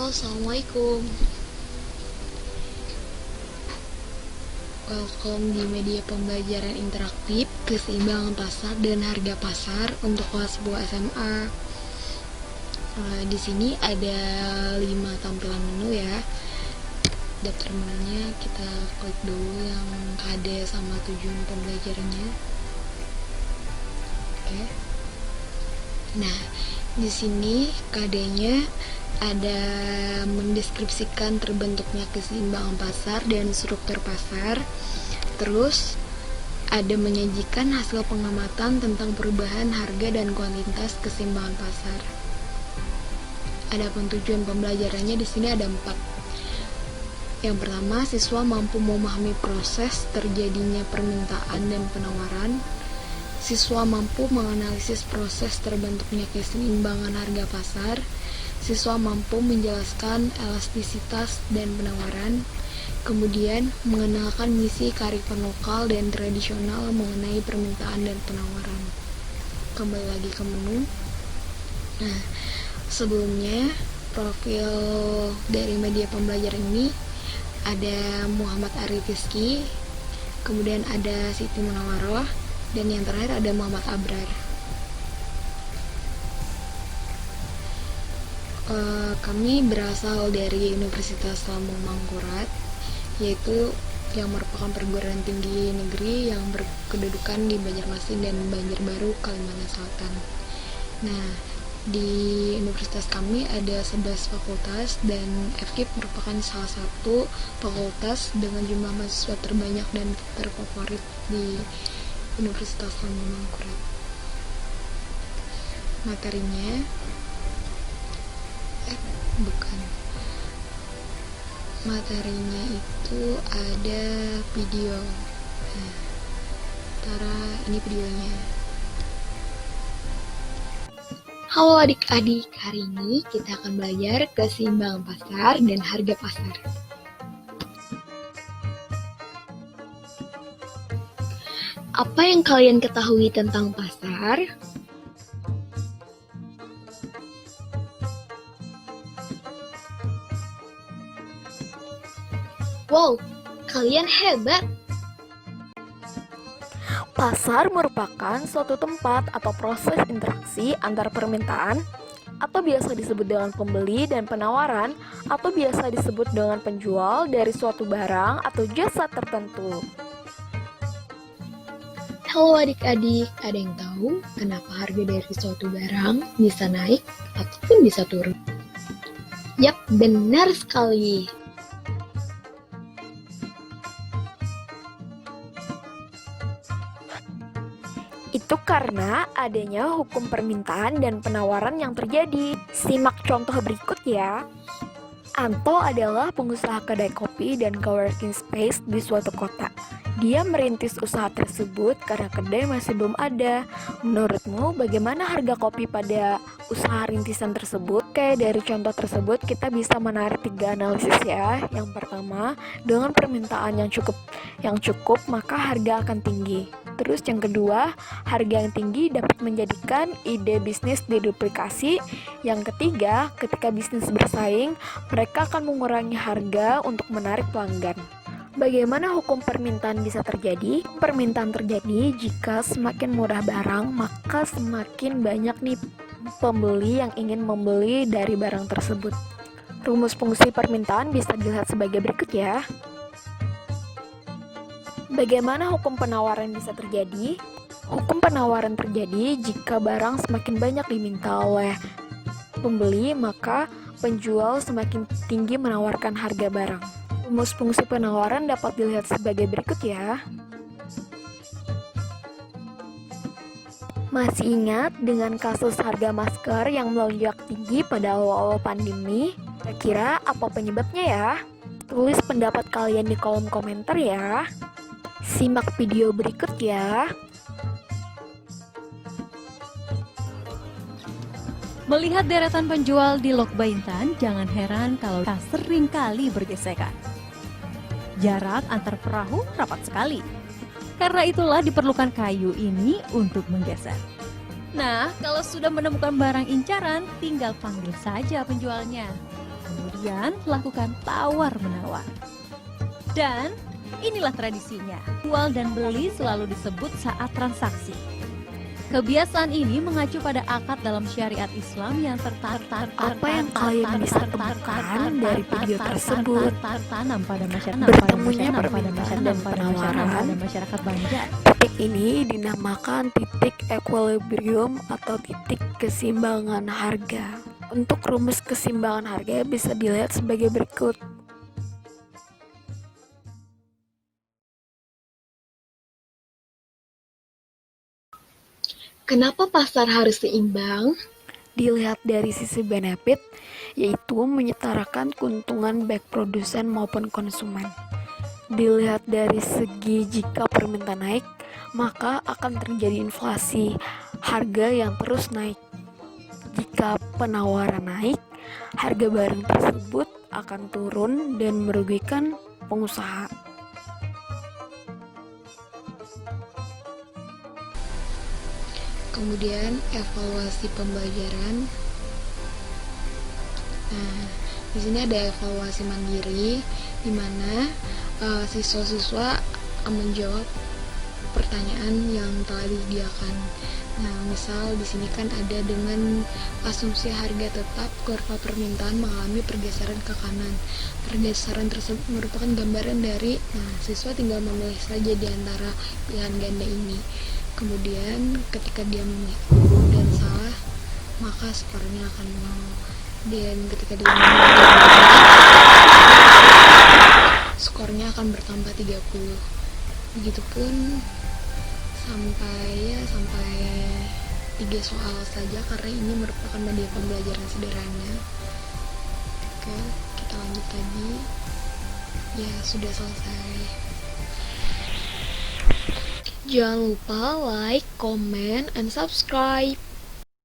Assalamualaikum. Welcome di media pembelajaran interaktif keseimbangan pasar dan harga pasar untuk kelas 10 SMA. Di sini ada 5 tampilan menu ya. Daftar menunya kita klik dulu yang KD sama tujuan pembelajarannya. Oke. Nah, di sini KD-nya ada mendeskripsikan terbentuknya keseimbangan pasar dan struktur pasar. Terus ada menyajikan hasil pengamatan tentang perubahan harga dan kuantitas keseimbangan pasar. Adapun tujuan pembelajarannya di sini ada 4. Yang pertama, siswa mampu memahami proses terjadinya permintaan dan penawaran. Siswa mampu menganalisis proses terbentuknya keseimbangan harga pasar. Siswa mampu menjelaskan elastisitas dan penawaran. Kemudian, mengenalkan misi kearifan lokal dan tradisional mengenai permintaan dan penawaran. Kembali lagi ke menu. Nah, sebelumnya profil dari media pembelajaran ini ada Muhammad Arif Rizky, kemudian ada Siti Munawaroh, dan yang terakhir ada Muhammad Abrar. Kami berasal dari Universitas Lambung Mangkurat, yaitu yang merupakan perguruan tinggi negeri yang berkedudukan di Banjarmasin dan Banjarbaru, Kalimantan Selatan. Nah, di universitas kami ada 11 fakultas dan FKIP merupakan salah satu fakultas dengan jumlah mahasiswa terbanyak dan terfavorit di Universitas Lambung Mangkurat. Materinya materinya itu ada video. Nah, ini videonya. Halo adik-adik, hari ini kita akan belajar keseimbangan pasar dan harga pasar. Apa yang kalian ketahui tentang pasar? Wow, kalian hebat! Pasar merupakan suatu tempat atau proses interaksi antar permintaan atau biasa disebut dengan pembeli dan penawaran atau biasa disebut dengan penjual dari suatu barang atau jasa tertentu. Halo adik-adik, ada yang tahu kenapa harga dari suatu barang bisa naik ataupun bisa turun? Yap, benar sekali. Itu karena adanya hukum permintaan dan penawaran yang terjadi. Simak contoh berikut ya. Anto adalah pengusaha kedai kopi dan coworking space di suatu kota. Dia merintis usaha tersebut karena kedai masih belum ada. Menurutmu bagaimana harga kopi pada usaha rintisan tersebut? Oke, dari contoh tersebut kita bisa menarik 3 analisis ya. Yang pertama, dengan permintaan yang cukup maka harga akan tinggi. Terus yang kedua, harga yang tinggi dapat menjadikan ide bisnis diduplikasi. Yang ketiga, ketika bisnis bersaing, mereka akan mengurangi harga untuk menarik pelanggan. Bagaimana hukum permintaan bisa terjadi? Permintaan terjadi jika semakin murah barang, maka semakin banyak nih pembeli yang ingin membeli dari barang tersebut. Rumus fungsi permintaan bisa dilihat sebagai berikut ya. Bagaimana hukum penawaran bisa terjadi? Hukum penawaran terjadi jika barang semakin banyak diminta oleh pembeli, maka penjual semakin tinggi menawarkan harga barang. Rumus fungsi penawaran dapat dilihat sebagai berikut ya. Masih ingat dengan kasus harga masker yang melonjak tinggi pada awal-awal pandemi? Kira-kira apa penyebabnya ya? Tulis pendapat kalian di kolom komentar ya. Simak video berikut ya. Melihat deretan penjual di Lok Baintan, jangan heran kalau kita sering kali bergesekan. Jarak antar perahu rapat sekali. Karena itulah diperlukan kayu ini untuk menggeser. Nah, kalau sudah menemukan barang incaran, tinggal panggil saja penjualnya. Kemudian lakukan tawar-menawar. Dan inilah tradisinya, jual dan beli selalu disebut saat transaksi. Kebiasaan ini mengacu pada akad dalam syariat Islam yang Apa yang kalian bisa temukan dari video tersebut? tanam pada masyarakat Bertemunya permintaan dan penawaran. masyarakat Banjar. Titik ini dinamakan titik equilibrium atau titik keseimbangan harga. Untuk rumus keseimbangan harga bisa dilihat sebagai berikut. Kenapa pasar harus seimbang? Dilihat dari sisi benefit, yaitu menyetarakan keuntungan baik produsen maupun konsumen. Dilihat dari segi jika permintaan naik, maka akan terjadi inflasi harga yang terus naik. Jika penawaran naik, harga barang tersebut akan turun dan merugikan pengusaha. Kemudian evaluasi pembelajaran. Nah, di sini ada evaluasi mandiri di mana siswa-siswa menjawab pertanyaan yang telah disediakan. Nah, misal di sini kan ada dengan asumsi harga tetap kurva permintaan mengalami pergeseran ke kanan. Pergeseran tersebut merupakan gambaran dari, siswa tinggal memilih saja di antara pilihan ganda ini. Kemudian ketika dia memilih benar dan salah, maka skornya akan 0. Dan ketika dia memilih skornya akan bertambah 30. Begitupun sampai 3 soal saja karena ini merupakan media pembelajaran sederhana. Oke, kita lanjut lagi. Ya, sudah selesai. Jangan lupa like, comment, and subscribe.